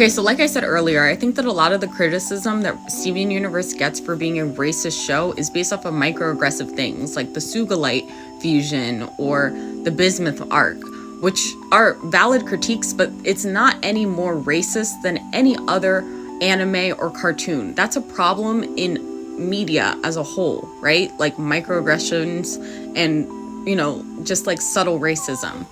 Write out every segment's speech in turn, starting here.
Okay, so like I said earlier, I think that a lot of the criticism that Steven Universe gets for being a racist show is based off of microaggressive things like the Sugalite fusion or the bismuth arc, which are valid critiques, but it's not any more racist than any other anime or cartoon. That's a problem in media as a whole, right? Like microaggressions and, just like subtle racism.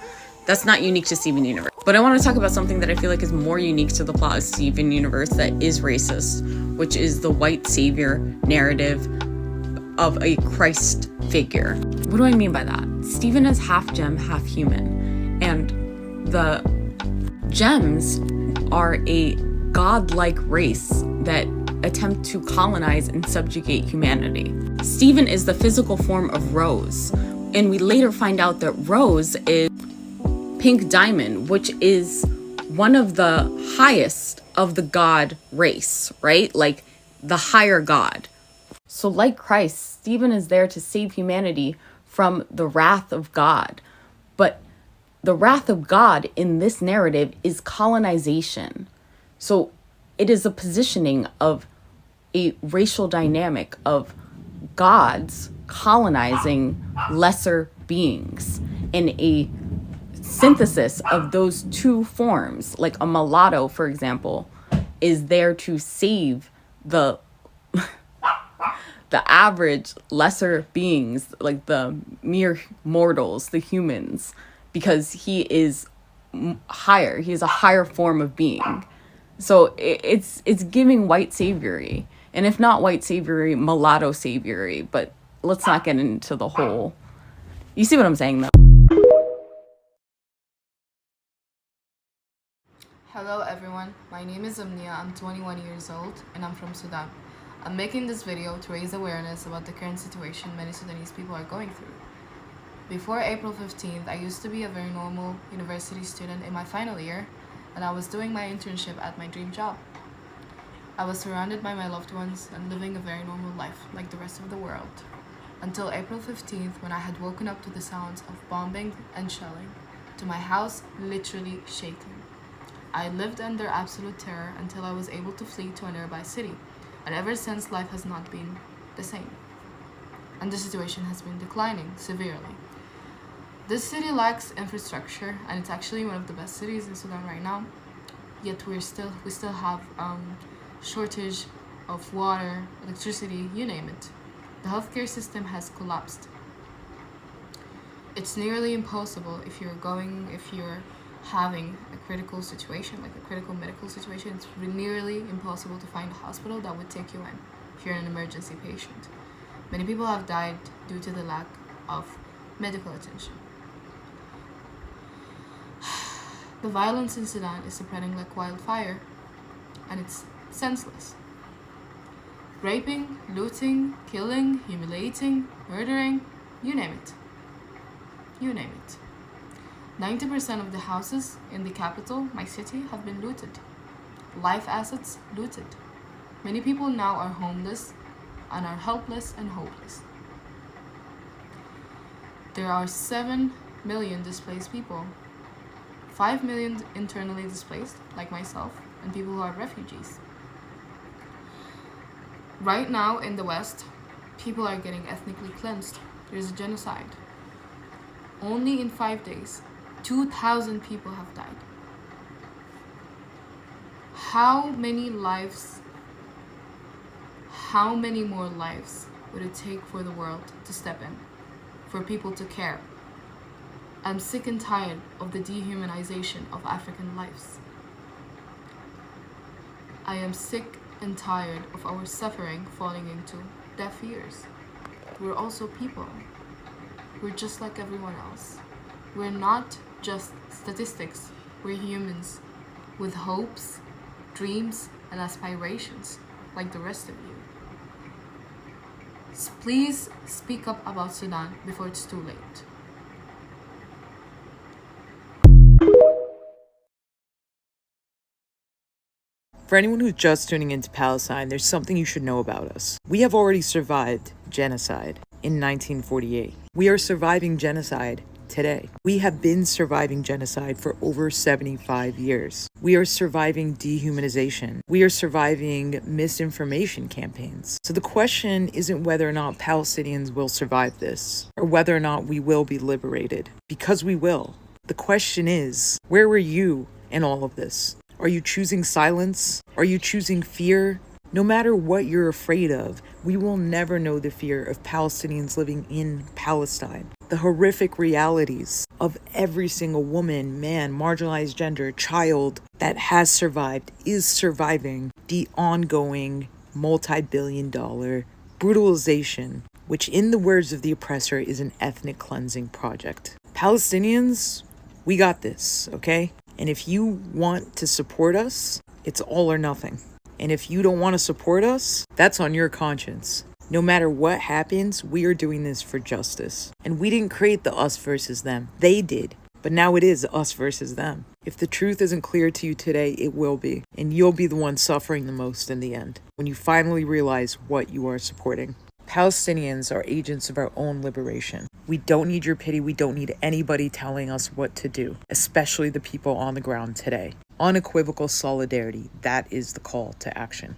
That's not unique to Steven Universe. But I want to talk about something that I feel like is more unique to the plot of Steven Universe that is racist, which is the white savior narrative of a Christ figure. What do I mean by that? Steven is half gem, half human. And the gems are a godlike race that attempt to colonize and subjugate humanity. Steven is the physical form of Rose. And we later find out that Rose is Pink Diamond, which is one of the highest of the god race, right? Like the higher god. So like Christ, Steven is there to save humanity from the wrath of God. But the wrath of God in this narrative is colonization. So it is a positioning of a racial dynamic of gods colonizing lesser beings in a synthesis of those two forms. Like a mulatto, for example, is there to save the average lesser beings, like the mere mortals, the humans, because he is higher. He is a higher form of being. So it's giving white saviory, and if not white saviory, mulatto saviory. But let's not get into the whole. You see what I'm saying, though. Hello everyone, my name is Amnia, I'm 21 years old and I'm from Sudan. I'm making this video to raise awareness about the current situation many Sudanese people are going through. Before April 15th, I used to be a very normal university student in my final year, and I was doing my internship at my dream job. I was surrounded by my loved ones and living a very normal life like the rest of the world. Until April 15th, when I had woken up to the sounds of bombing and shelling, to my house literally shaking. I lived under absolute terror until I was able to flee to a nearby city, and ever since life has not been the same. And the situation has been declining severely. This city lacks infrastructure, and it's actually one of the best cities in Sudan right now, yet we still have shortage of water, electricity, you name it. The healthcare system has collapsed. It's nearly impossible if you're having a critical situation, like a critical medical situation. It's nearly impossible to find a hospital that would take you in if you're an emergency patient. Many people have died due to the lack of medical attention. The violence in Sudan is spreading like wildfire, and it's senseless. Raping, looting, killing, humiliating, murdering, you name it. You name it. 90% of the houses in the capital, my city, have been looted. Life assets looted. Many people now are homeless and are helpless and hopeless. There are 7 million displaced people, 5 million internally displaced, like myself, and people who are refugees. Right now in the West, people are getting ethnically cleansed. There's a genocide. Only in 5 days, 2,000 people have died. How many more lives would it take for the world to step in, for people to care? I'm sick and tired of the dehumanization of African lives. I am sick and tired of our suffering falling into deaf ears. We're also people. We're just like everyone else. We're not just statistics. We're humans with hopes, dreams, and aspirations like the rest of you. Please speak up about Sudan before it's too late. For anyone who's just tuning into Palestine, there's something you should know about us. We have already survived genocide in 1948. We are surviving genocide today. We have been surviving genocide for over 75 years. We are surviving dehumanization. We are surviving misinformation campaigns. So the question isn't whether or not Palestinians will survive this, or whether or not we will be liberated, because we will. The question is, where were you in all of this? Are you choosing silence? Are you choosing fear? No matter what you're afraid of, we will never know the fear of Palestinians living in Palestine. The horrific realities of every single woman, man, marginalized gender, child that has survived, is surviving the ongoing multi-billion-dollar brutalization, which in the words of the oppressor is an ethnic cleansing project. Palestinians, we got this, okay? And if you want to support us, it's all or nothing. And if you don't want to support us, that's on your conscience. No matter what happens, we are doing this for justice. And we didn't create the us versus them. They did. But now it is us versus them. If the truth isn't clear to you today, it will be. And you'll be the one suffering the most in the end, when you finally realize what you are supporting. Palestinians are agents of our own liberation. We don't need your pity. We don't need anybody telling us what to do, especially the people on the ground today. Unequivocal solidarity. That is the call to action.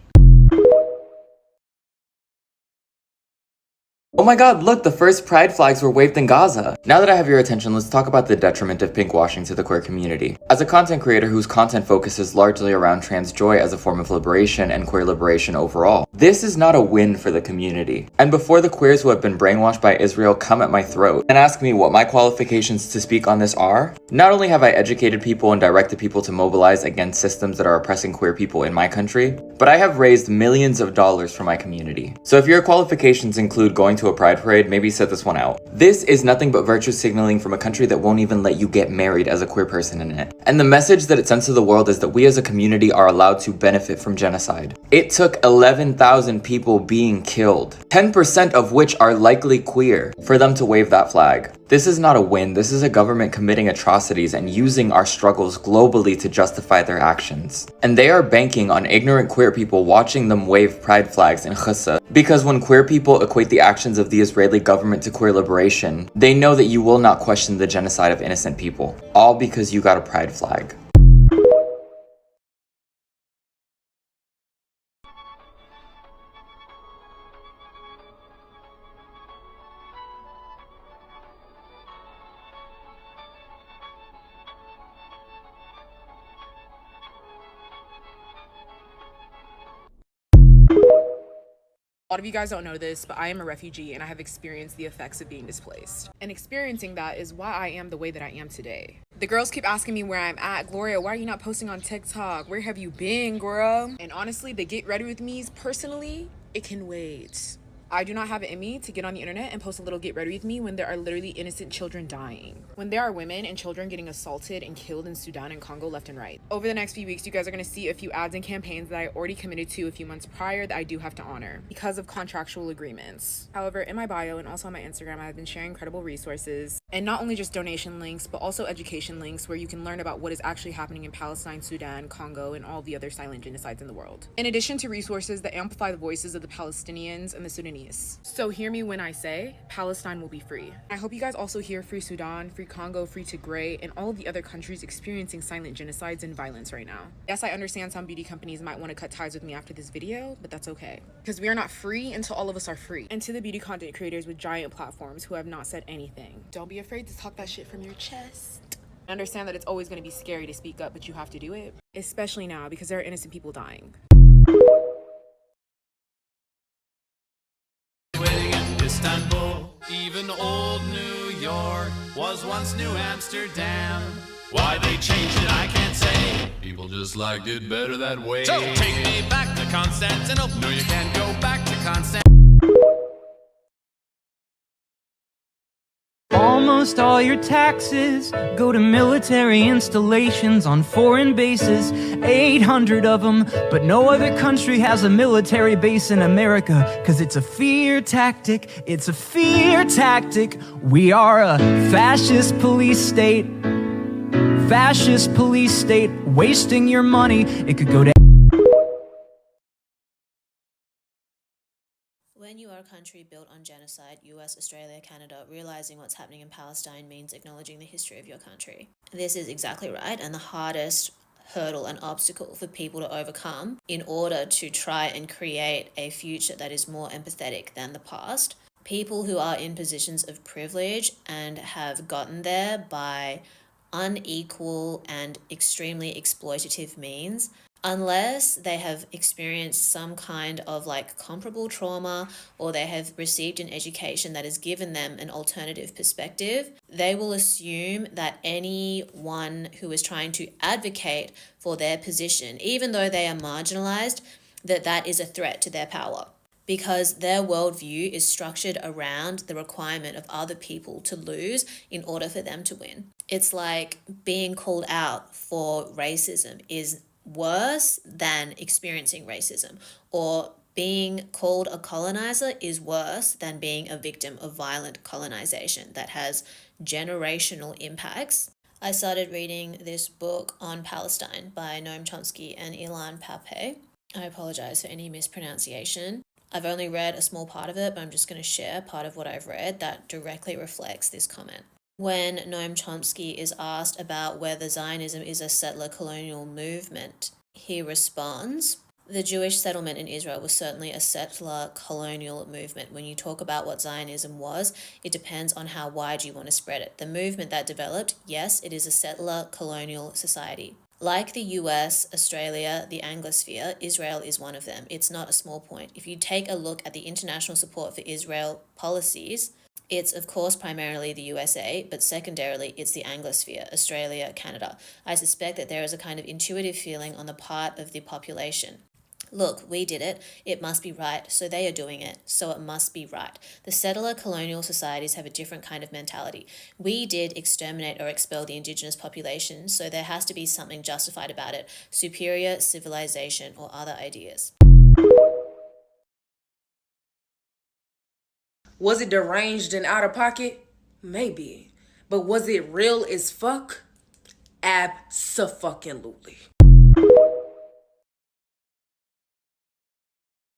Oh my god, look, the first pride flags were waved in Gaza. Now that I have your attention, let's talk about the detriment of pinkwashing to the queer community. As a content creator whose content focuses largely around trans joy as a form of liberation and queer liberation overall, this is not a win for the community. And before the queers who have been brainwashed by Israel come at my throat and ask me what my qualifications to speak on this are, not only have I educated people and directed people to mobilize against systems that are oppressing queer people in my country, but I have raised millions of dollars for my community. So if your qualifications include going to a pride parade, maybe set this one out. This is nothing but virtue signaling from a country that won't even let you get married as a queer person in it. And the message that it sends to the world is that we as a community are allowed to benefit from genocide. It took 11,000 people being killed, 10% of which are likely queer, for them to wave that flag. This is not a win. This is a government committing atrocities and using our struggles globally to justify their actions. And they are banking on ignorant queer people watching them wave pride flags in Gaza. Because when queer people equate the actions of the Israeli government to queer liberation, they know that you will not question the genocide of innocent people. All because you got a pride flag. A lot of you guys don't know this, but I am a refugee and I have experienced the effects of being displaced. And experiencing that is why I am the way that I am today. The girls keep asking me where I'm at. Gloria, why are you not posting on TikTok? Where have you been, girl? And honestly, the get ready with me's personally, it can wait. I do not have it in me to get on the internet and post a little get ready with me when there are literally innocent children dying. When there are women and children getting assaulted and killed in Sudan and Congo left and right. Over the next few weeks, you guys are going to see a few ads and campaigns that I already committed to a few months prior that I do have to honor because of contractual agreements. However, in my bio and also on my Instagram, I've been sharing incredible resources and not only just donation links, but also education links where you can learn about what is actually happening in Palestine, Sudan, Congo, and all the other silent genocides in the world. In addition to resources that amplify the voices of the Palestinians and the Sudanese. So hear me when I say Palestine will be free. I hope you guys also hear free Sudan, free Congo, free Tigray, and all of the other countries experiencing silent genocides and violence right now. Yes, I understand some beauty companies might want to cut ties with me after this video, but that's okay. Because we are not free until all of us are free. And to the beauty content creators with giant platforms who have not said anything, don't be afraid to talk that shit from your chest. I understand that it's always going to be scary to speak up, but you have to do it. Especially now because there are innocent people dying. Istanbul, even old New York was once New Amsterdam. Why they changed it, I can't say. People just liked it better that way. So take me back to Constantinople. No, you can't go back to Constantinople. Almost all your taxes go to military installations on foreign bases, 800 of them, but no other country has a military base in America, cause it's a fear tactic, it's a fear tactic. We are a fascist police state, wasting your money, it could go to When you are a country built on genocide, US, Australia, Canada, realizing what's happening in Palestine means acknowledging the history of your country. This is exactly right, and the hardest hurdle and obstacle for people to overcome in order to try and create a future that is more empathetic than the past. People who are in positions of privilege and have gotten there by unequal and extremely exploitative means, unless they have experienced some kind of like comparable trauma or they have received an education that has given them an alternative perspective, they will assume that anyone who is trying to advocate for their position, even though they are marginalized, that is a threat to their power, because their worldview is structured around the requirement of other people to lose in order for them to win. It's like being called out for racism is worse than experiencing racism, or being called a colonizer is worse than being a victim of violent colonization that has generational impacts. I started reading this book on Palestine by Noam Chomsky and Ilan Pappé. I apologize for any mispronunciation. I've only read a small part of it, but I'm just going to share part of what I've read that directly reflects this comment. When Noam Chomsky is asked about whether Zionism is a settler colonial movement, he responds, "The Jewish settlement in Israel was certainly a settler colonial movement. When you talk about what Zionism was, it depends on how wide you want to spread it. The movement that developed, yes, it is a settler colonial society. Like the US, Australia, the Anglosphere, Israel is one of them. It's not a small point. If you take a look at the international support for Israel policies, it's of course primarily the USA, but secondarily it's the Anglosphere, Australia, Canada. I suspect that there is a kind of intuitive feeling on the part of the population. Look, we did it. It must be right. So they are doing it. So it must be right. The settler colonial societies have a different kind of mentality. We did exterminate or expel the indigenous population, so there has to be something justified about it. Superior civilization or other ideas." Was it deranged and out of pocket? Maybe. But was it real as fuck? Abso-fucking-lutely.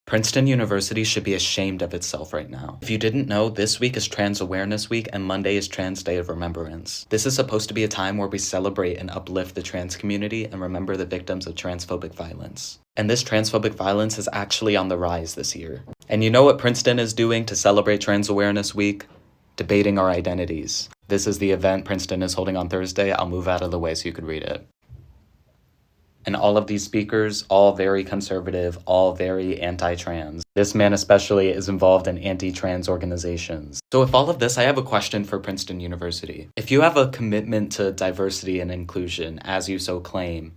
Princeton University should be ashamed of itself right now. If you didn't know, this week is Trans Awareness Week and Monday is Trans Day of Remembrance. This is supposed to be a time where we celebrate and uplift the trans community and remember the victims of transphobic violence. And this transphobic violence is actually on the rise this year. And you know what Princeton is doing to celebrate Trans Awareness Week? Debating our identities. This is the event Princeton is holding on Thursday. I'll move out of the way so you could read it. And all of these speakers, all very conservative, all very anti-trans. This man especially is involved in anti-trans organizations. So with all of this, I have a question for Princeton University. If you have a commitment to diversity and inclusion, as you so claim,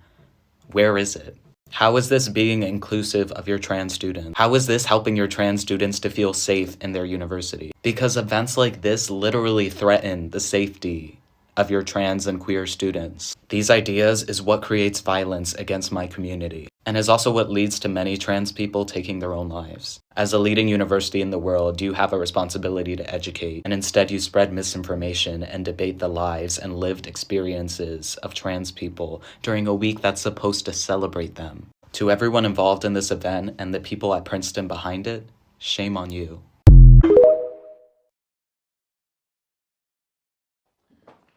where is it? How is this being inclusive of your trans students? How is this helping your trans students to feel safe in their university? Because events like this literally threaten the safety of your trans and queer students. These ideas is what creates violence against my community, and is also what leads to many trans people taking their own lives. As a leading university in the world, you have a responsibility to educate, and instead you spread misinformation and debate the lives and lived experiences of trans people during a week that's supposed to celebrate them. To everyone involved in this event and the people at Princeton behind it, shame on you.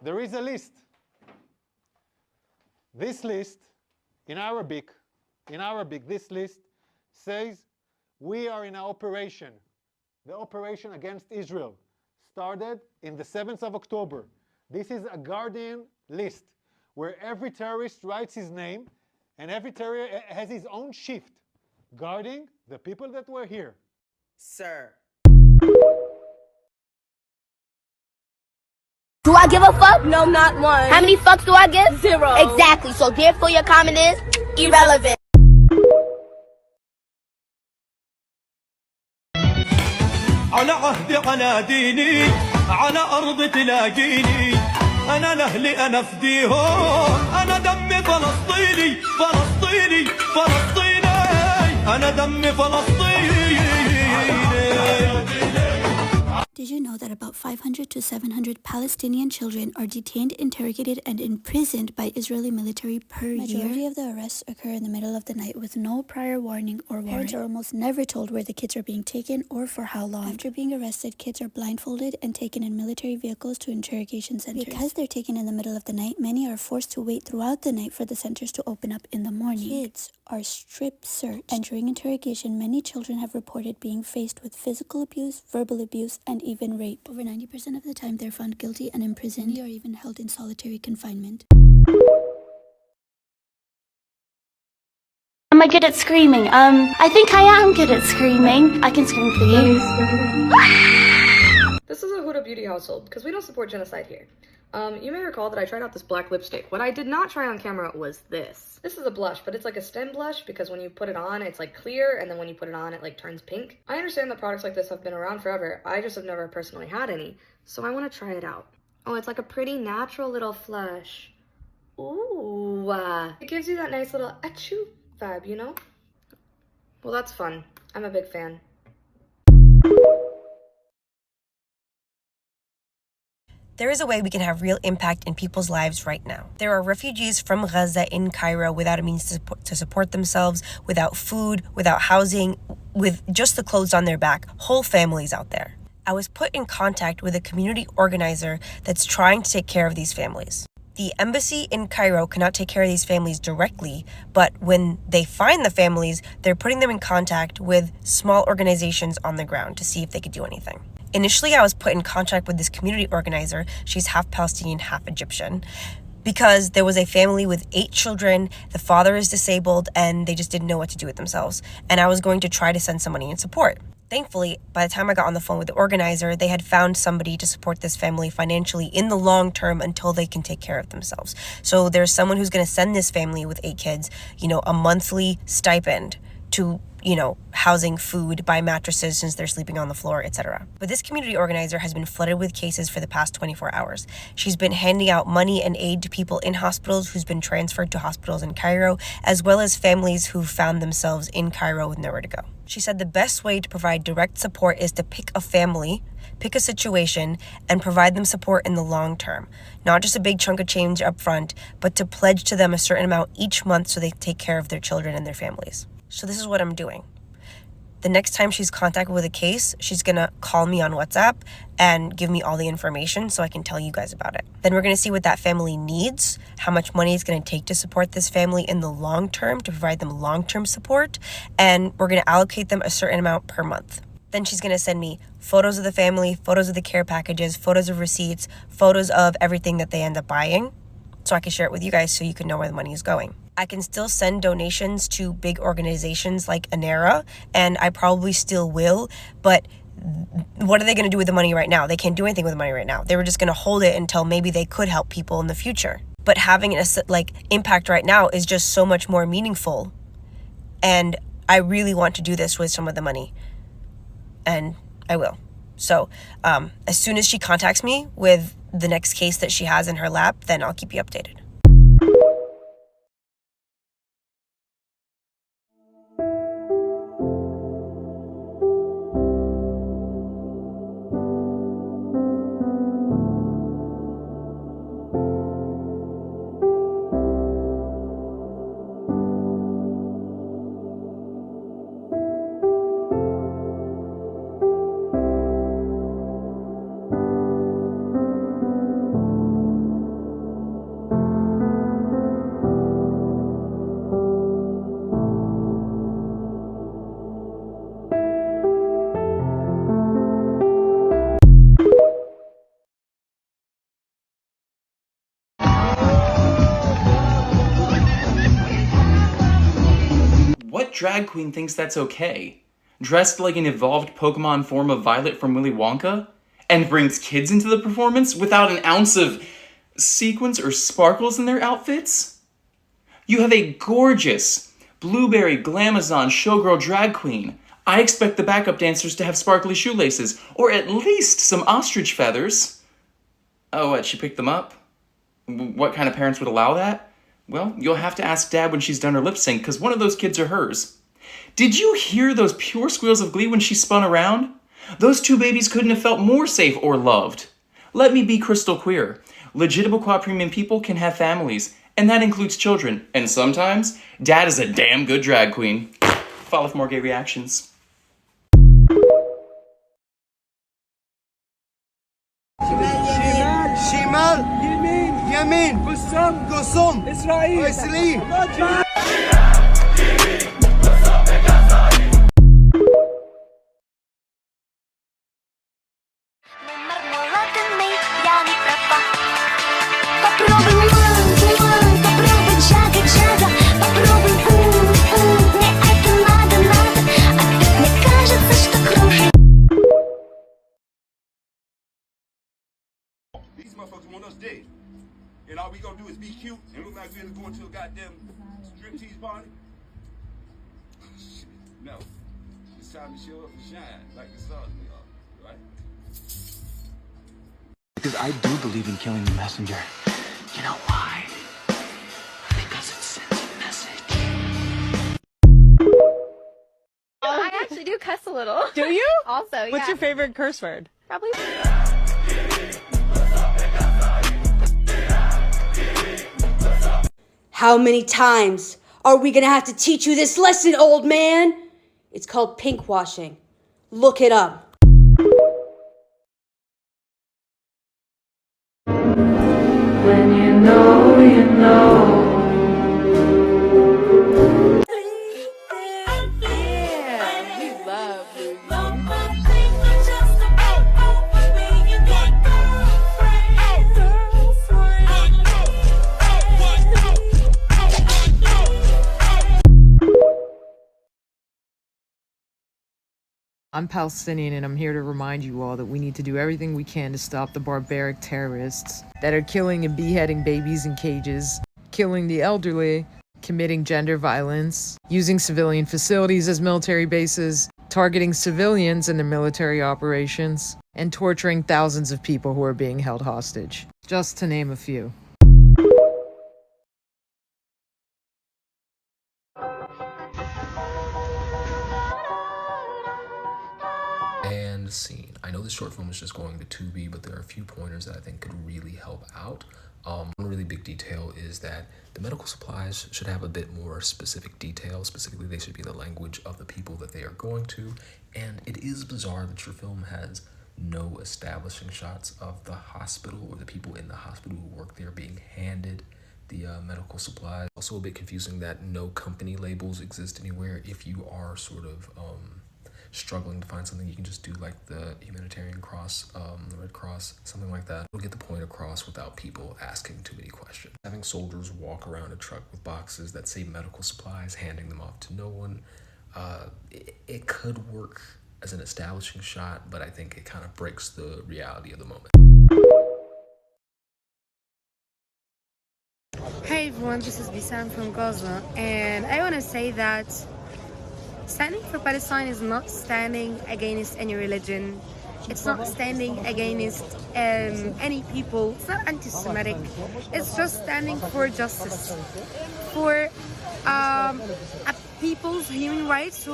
There is a list. This list, in Arabic, this list says we are in an operation. The operation against Israel started in the 7th of October. This is a Guardian list where every terrorist writes his name and every terrorist has his own shift guarding the people that were here. Sir. Do I give a fuck? No, not one. How many fucks do I give? 0. Exactly. So therefore your comment is irrelevant. على عهدي على ديني على أرض تلاقيني أنا لأهلي أنا فديهم أنا دمي فلسطيني فلسطيني فلسطيني أنا دمي فلسطيني. Did you know that about about 500 to 700 Palestinian children are detained, interrogated, and imprisoned by Israeli military per year. Majority of the arrests occur in the middle of the night with no prior warning or warrant. Parents are almost never told where the kids are being taken or for how long. After being arrested, kids are blindfolded and taken in military vehicles to interrogation centers. Because they're taken in the middle of the night, many are forced to wait throughout the night for the centers to open up in the morning. Kids are strip searched, and during interrogation, many children have reported being faced with physical abuse, verbal abuse, and even rape. Over 90% of the time, they're found guilty and imprisoned or even held in solitary confinement. Am I good at screaming? I think I am good at screaming. I can scream for you. This is a Huda Beauty household, because we don't support genocide here. You may recall that I tried out this black lipstick. What I did not try on camera was this. This is a blush, but it's like a stem blush because when you put it on, it's like clear, and then when you put it on, it like turns pink. I understand that products like this have been around forever. I just have never personally had any, so I want to try it out. Oh, it's like a pretty natural little flush. Ooh, it gives you that nice little achoo vibe, you know? Well, that's fun. I'm a big fan. There is a way we can have real impact in people's lives right now. There are refugees from Gaza in Cairo without a means to support themselves, without food, without housing, with just the clothes on their back, whole families out there. I was put in contact with a community organizer that's trying to take care of these families. The embassy in Cairo cannot take care of these families directly, but when they find the families, they're putting them in contact with small organizations on the ground to see if they could do anything. Initially, I was put in contact with this community organizer. She's half Palestinian, half Egyptian, because there was a family with 8 children. The father is disabled, and they just didn't know what to do with themselves. And I was going to try to send some money in support. Thankfully, by the time I got on the phone with the organizer, they had found somebody to support this family financially in the long term until they can take care of themselves. So there's someone who's going to send this family with 8 kids, a monthly stipend to, housing, food, buy mattresses since they're sleeping on the floor, etc. But this community organizer has been flooded with cases for the past 24 hours. She's been handing out money and aid to people in hospitals who's been transferred to hospitals in Cairo, as well as families who found themselves in Cairo with nowhere to go. She said the best way to provide direct support is to pick a family, pick a situation, and provide them support in the long term. Not just a big chunk of change up front, but to pledge to them a certain amount each month so they take care of their children and their families. So this is what I'm doing. The next time she's contacted with a case, she's gonna call me on WhatsApp and give me all the information so I can tell you guys about it. Then we're gonna see what that family needs, how much money it's gonna take to support this family in the long term, to provide them long-term support, and we're gonna allocate them a certain amount per month. Then she's gonna send me photos of the family, photos of the care packages, photos of receipts, photos of everything that they end up buying, so I can share it with you guys so you can know where the money is going. I can still send donations to big organizations like ANERA, and I probably still will, but what are they going to do with the money right now? They can't do anything with the money right now. They were just going to hold it until maybe they could help people in the future. But having an impact right now is just so much more meaningful, and I really want to do this with some of the money, and I will. So as soon as she contacts me with the next case that she has in her lap, then I'll keep you updated. What drag queen thinks that's okay? Dressed like an evolved Pokemon form of Violet from Willy Wonka? And brings kids into the performance without an ounce of sequins or sparkles in their outfits? You have a gorgeous blueberry glamazon showgirl drag queen. I expect the backup dancers to have sparkly shoelaces, or at least some ostrich feathers. Oh, what, she picked them up? What kind of parents would allow that? Well, you'll have to ask Dad when she's done her lip sync, because one of those kids are hers. Did you hear those pure squeals of glee when she spun around? Those two babies couldn't have felt more safe or loved. Let me be crystal clear. Legitimate quad premium people can have families, and that includes children. And sometimes, dad is a damn good drag queen. Follow for more gay reactions. شمال يمين قسم إسرائيل These motherfuckers want us dead. And all we gonna do is be cute and look like we're going to a goddamn striptease party? Shit, no. It's time to show up and shine like the stars we are, right? Because I do believe in killing the messenger. You know why? Because it sends a message. I actually do cuss a little. Do you? Also, yeah. What's your favorite curse word? Probably. How many times are we gonna have to teach you this lesson, old man? It's called pink washing. Look it up. When you know, you know. I'm Palestinian, and I'm here to remind you all that we need to do everything we can to stop the barbaric terrorists that are killing and beheading babies in cages, killing the elderly, committing gender violence, using civilian facilities as military bases, targeting civilians in their military operations, and torturing thousands of people who are being held hostage, just to name a few. And scene. I know this short film is just going to Tubi, but there are a few pointers that I think could really help out. One really big detail is that the medical supplies should have a bit more specific detail. Specifically, they should be the language of the people that they are going to. And it is bizarre that your film has no establishing shots of the hospital or the people in the hospital who work there being handed the medical supplies. Also a bit confusing that no company labels exist anywhere. If you are sort of struggling to find something, you can just do like the Humanitarian Cross, the Red Cross, something like that. It'll get the point across without people asking too many questions. Having soldiers walk around a truck with boxes that say medical supplies, handing them off to no one, it could work as an establishing shot, but I think it kind of breaks the reality of the moment. Hey everyone, this is Bissam from Gaza, and I want to say that standing for Palestine is not standing against any religion. It's not standing against any people. It's not anti-Semitic. It's just standing for justice, for people's human rights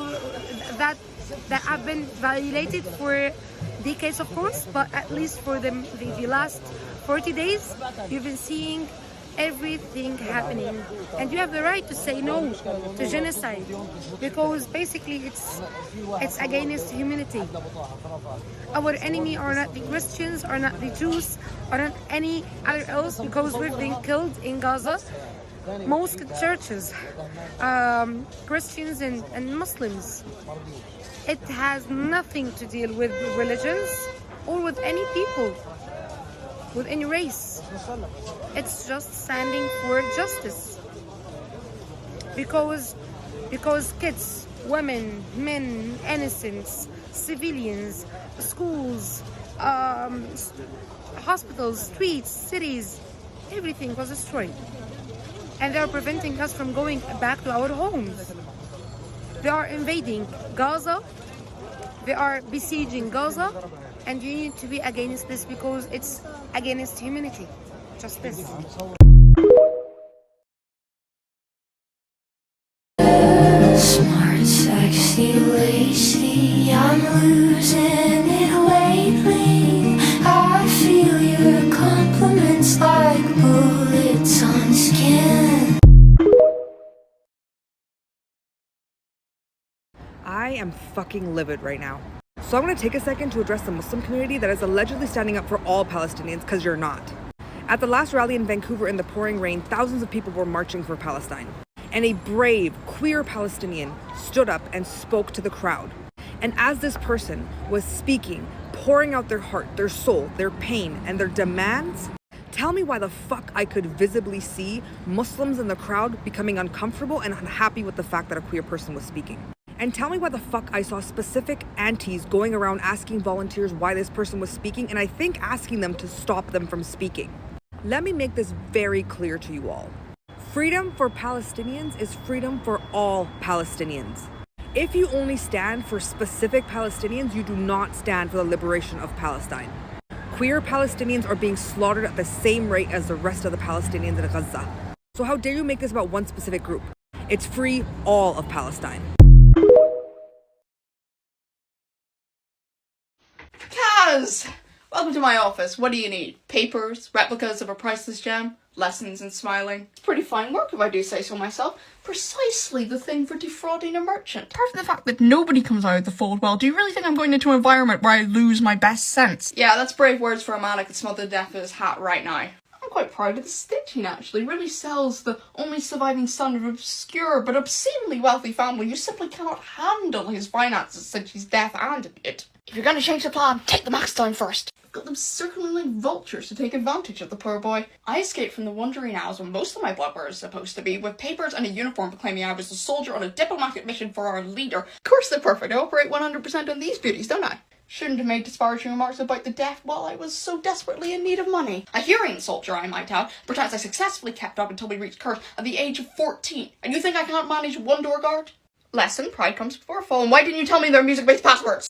that have been violated for decades, of course, but at least for the last 40 days, you've been seeing everything happening, and you have the right to say no to genocide, because basically it's against humanity. Our enemy are not the Christians, are not the Jews, or not any other else, because we've been killed in Gaza. Most churches, Christians and Muslims. It has nothing to deal with religions or with any people, with any race. It's just standing for justice, because kids, women, men, innocents, civilians, schools, hospitals, streets, cities, everything was destroyed, and they are preventing us from going back to our homes. They are invading Gaza, they are besieging Gaza, and you need to be against this, because it's against humanity. Just this. Smart, sexy, lacy, I'm losing fucking livid right now. So I'm gonna take a second to address the Muslim community that is allegedly standing up for all Palestinians, because you're not. At the last rally in Vancouver in the pouring rain, thousands of people were marching for Palestine. And a brave, queer Palestinian stood up and spoke to the crowd. And as this person was speaking, pouring out their heart, their soul, their pain, and their demands, tell me why the fuck I could visibly see Muslims in the crowd becoming uncomfortable and unhappy with the fact that a queer person was speaking. And tell me why the fuck I saw specific aunties going around asking volunteers why this person was speaking, and I think asking them to stop them from speaking. Let me make this very clear to you all. Freedom for Palestinians is freedom for all Palestinians. If you only stand for specific Palestinians, you do not stand for the liberation of Palestine. Queer Palestinians are being slaughtered at the same rate as the rest of the Palestinians in Gaza. So how dare you make this about one specific group? It's free all of Palestine. Kaz! Welcome to my office. What do you need? Papers, replicas of a priceless gem, lessons in smiling. It's pretty fine work if I do say so myself. Precisely the thing for defrauding a merchant. Apart from the fact that nobody comes out of the fold well, do you really think I'm going into an environment where I lose my best sense? Yeah, that's brave words for a man that could smother to death with his hat right now. I'm quite proud of the stitching, actually. Really sells the only surviving son of an obscure but obscenely wealthy family who simply cannot handle his finances since his death and it. If you're gonna change the plan, take the max down first. I've got them circling like vultures to take advantage of the poor boy. I escaped from the wandering hours when most of my blood were supposed to be, with papers and a uniform proclaiming I was a soldier on a diplomatic mission for our leader. Of course they're perfect. I operate 100% on these beauties, don't I? Shouldn't have made disparaging remarks about the death while I was so desperately in need of money. A hearing soldier, I might add, pretends I successfully kept up until we reached Kursk at the age of 14. And you think I can't manage one door guard? Lesson, pride comes before a fall, and why didn't you tell me their music-based passwords?